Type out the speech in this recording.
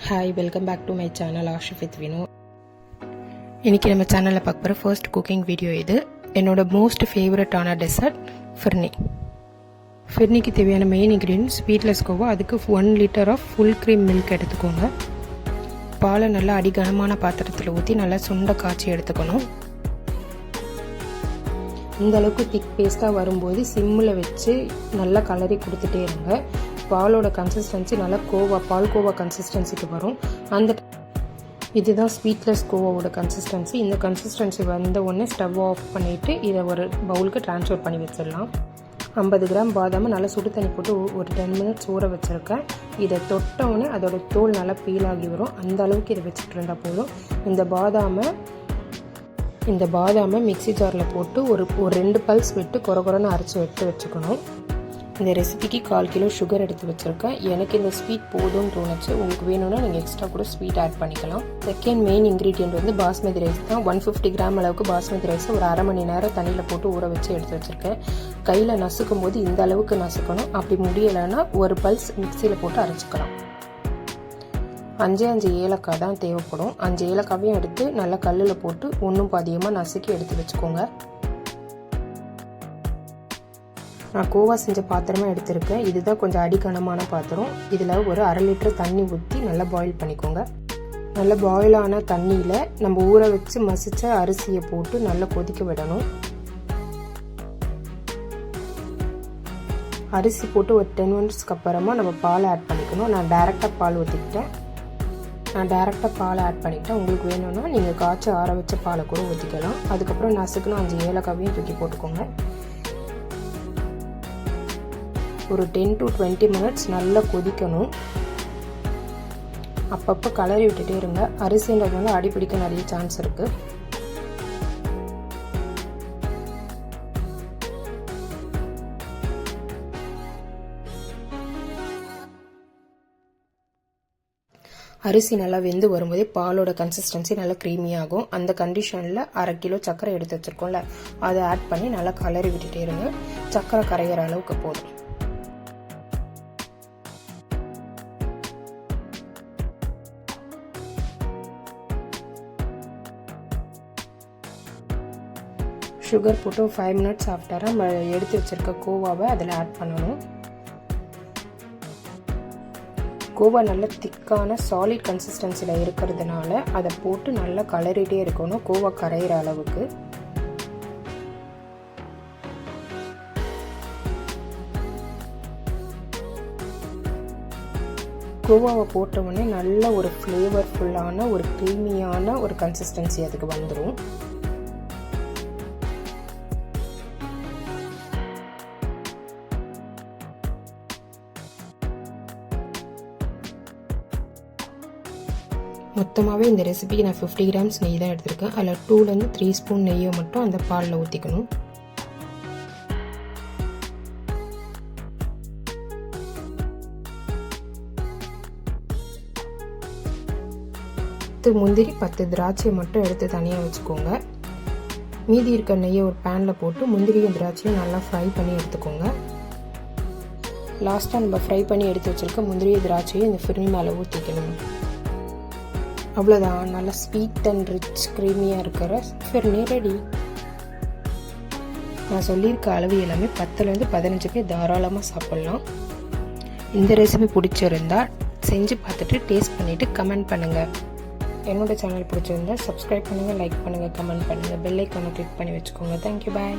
Hi, welcome back to my channel Ashif with Vino. இன்றைக்கி நம்ம சேனலில் பார்க்க போகிற ஃபர்ஸ்ட் குக்கிங் வீடியோ இது. என்னோட மோஸ்ட் ஃபேவரட்டான டெசர்ட் ஃபிர்னி. ஃபிர்னிக்கு தேவையான மெயின் இன்க்ரீடியன்ஸ் ஸ்வீட்லெஸ் கோவா. அதுக்கு 1 litre of full cream milk எடுத்துக்கோங்க. பாலை நல்லா அடிகனமான பாத்திரத்தில் ஊற்றி நல்லா சுண்ட காய்ச்சி எடுத்துக்கணும். இந்த அளவுக்கு திக் பேஸ்ட்டாக வரும்போது சிம்மில் வச்சு நல்லா கலரி கொடுத்துட்டே இருங்க. பாலோட கன்சிஸ்டன்சி நல்லா பால்கோவா கன்சிஸ்டன்சிக்கு வரும். இதுதான் ஸ்வீட்லெஸ் கோவாவோட கன்சிஸ்டன்சி. இந்த கன்சிஸ்டன்சி வந்த உடனே ஸ்டவ் ஆஃப் பண்ணிவிட்டு இதை ஒரு பவுலுக்கு ட்ரான்ஸ்ஃபர் பண்ணி வச்சிடலாம். 50 கிராம் பாதாமை நல்லா சுடு தண்ணி போட்டு ஒரு 10 மினிட்ஸ் ஊற வச்சுருக்கேன். இதை தொட்டவுடனே அதோட தோல் நல்லா பீல் ஆகி வரும். அந்த அளவுக்கு இதை வச்சுட்டு இருந்தால் போதும். இந்த பாதாமை மிக்ஸி ஜாரில் போட்டு ஒரு 2 பல்ஸ் விட்டு கொரன்னு அரைச்சி எடுத்து வச்சுக்கணும். இந்த ரெசிபிக்கு 1/4 கிலோ சுகர் எடுத்து வச்சுருக்கேன். எனக்கு இந்த ஸ்வீட் போதும்னு தோணுச்சு. உங்களுக்கு வேணும்னா நீங்கள் எக்ஸ்ட்ரா கூட ஸ்வீட் ஆட் பண்ணிக்கலாம். செகண்ட் மெயின் இன்க்ரீடியன்ட் வந்து பாஸ்மதி ரைஸ் தான். 150 கிராம் அளவுக்கு பாஸ்மதி ரைஸை ஒரு அரை மணி நேரம் தண்ணியில் போட்டு ஊற வச்சு எடுத்து வச்சுருக்கேன். கையில் நசுக்கும் போது இந்த அளவுக்கு நசுக்கணும். அப்படி முடியலைன்னா ஒரு பல்ஸ் மிக்சியில் போட்டு அரைச்சிக்கலாம். 5 ஏலக்காய் தான் தேவைப்படும். 5 ஏலக்காவையும் எடுத்து நல்லா கல்லில் போட்டு ஒன்றும் பாதியமாக நசுக்கி எடுத்து வச்சுக்கோங்க. நான் கோவா செஞ்ச பாத்திரமே எடுத்திருக்கேன். இதுதான் கொஞ்சம் அடிக்கனமான பாத்திரம். இதில் ஒரு 1/2 லிட்டர் தண்ணி ஊற்றி நல்லா பாயில் பண்ணிக்கோங்க. நல்லா பாயிலான தண்ணியில் நம்ம ஊற வச்சு மசிச்ச அரிசியை போட்டு நல்லா கொதிக்க விடணும். அரிசி போட்டு ஒரு 10 மினிட்ஸ்க்கு அப்புறமா நம்ம பால் ஆட் பண்ணிக்கணும். நான் டைரெக்டாக பால் ஊற்றிக்கிட்டேன். உங்களுக்கு வேணும்னா நீங்கள் காய்ச்சி ஆற வச்ச பாலை கூட ஊற்றிக்கலாம். அதுக்கப்புறம் நசுக்குன்னு 5 ஏலக்காவையும் தூக்கி போட்டுக்கோங்க. ஒரு 10 to 20 மினிட்ஸ் நல்லா கொதிக்கணும். அப்பப்போ கலரி விட்டுட்டே இருங்க. அரிசின்றதுனால அடிப்பிடிக்க நிறைய சான்ஸ் இருக்குது. அரிசி நல்லா வெந்து வரும்போதே பாலோட கன்சிஸ்டன்சி நல்லா க்ரீமியாகும். அந்த கண்டிஷனில் 1/2 கிலோ சர்க்கரை எடுத்து வச்சுருக்கோம்ல, அதை ஆட் பண்ணி நல்லா கலரி விட்டுட்டே இருங்க. சர்க்கரை கரையிற அளவுக்கு போதும். சுகர் போட்டு 5 மினிட்ஸ் ஆஃப்டராக நம்ம எடுத்து வச்சுருக்க கோவாவை அதில் ஆட் பண்ணணும். கோவா நல்ல திக்கான சாலிட் கன்சிஸ்டன்சியில் இருக்கிறதுனால அதை போட்டு நல்லா கலரிட்டே இருக்கணும் கோவா கரையிற அளவுக்கு. கோவாவை போட்ட உடனே நல்ல ஒரு ஃப்ளேவர்ஃபுல்லான ஒரு க்ரீமியான ஒரு கன்சிஸ்டன்சி அதுக்கு வந்துடும். மொத்தமாகவே இந்த ரெசிபிக்கு நான் 50 கிராம்ஸ் நெய் தான் எடுத்திருக்கேன். அதில் 2 to 3 ஸ்பூன் நெய்யை மட்டும் அந்த பாலில் ஊற்றிக்கணும். முந்திரி 10 திராட்சையை மட்டும் எடுத்து தனியாக வச்சுக்கோங்க. மீதி இருக்க நெய்யை ஒரு பேனில் போட்டு முந்திரியும் திராட்சையும் நல்லா ஃப்ரை பண்ணி எடுத்துக்கோங்க. லாஸ்ட்டாக நம்ம ஃப்ரை பண்ணி எடுத்து வச்சுருக்க முந்திரி திராட்சையும் இந்த ஃபிர்னி மேலே ஊற்றிக்கணும். அவ்வளோதான், நல்லா ஸ்வீட் அண்ட் ரிச் க்ரீமியாக இருக்கிற ஃபிர்னி ரெடி. நான் சொல்லியிருக்க அளவு எல்லாமே 10 to 15 பேர் தாராளமாக சாப்பிட்லாம். இந்த ரெசிபி பிடிச்சிருந்தா செஞ்சு பார்த்துட்டு டேஸ்ட் பண்ணிவிட்டு கமெண்ட் பண்ணுங்கள். என்னோடய சேனல் பிடிச்சிருந்தா சப்ஸ்கிரைப் பண்ணுங்கள், லைக் பண்ணுங்கள், கமெண்ட் பண்ணுங்கள், பெல் ஐக்கானை கிளிக் பண்ணி வச்சுக்கோங்க. தேங்க்யூ, பாய்.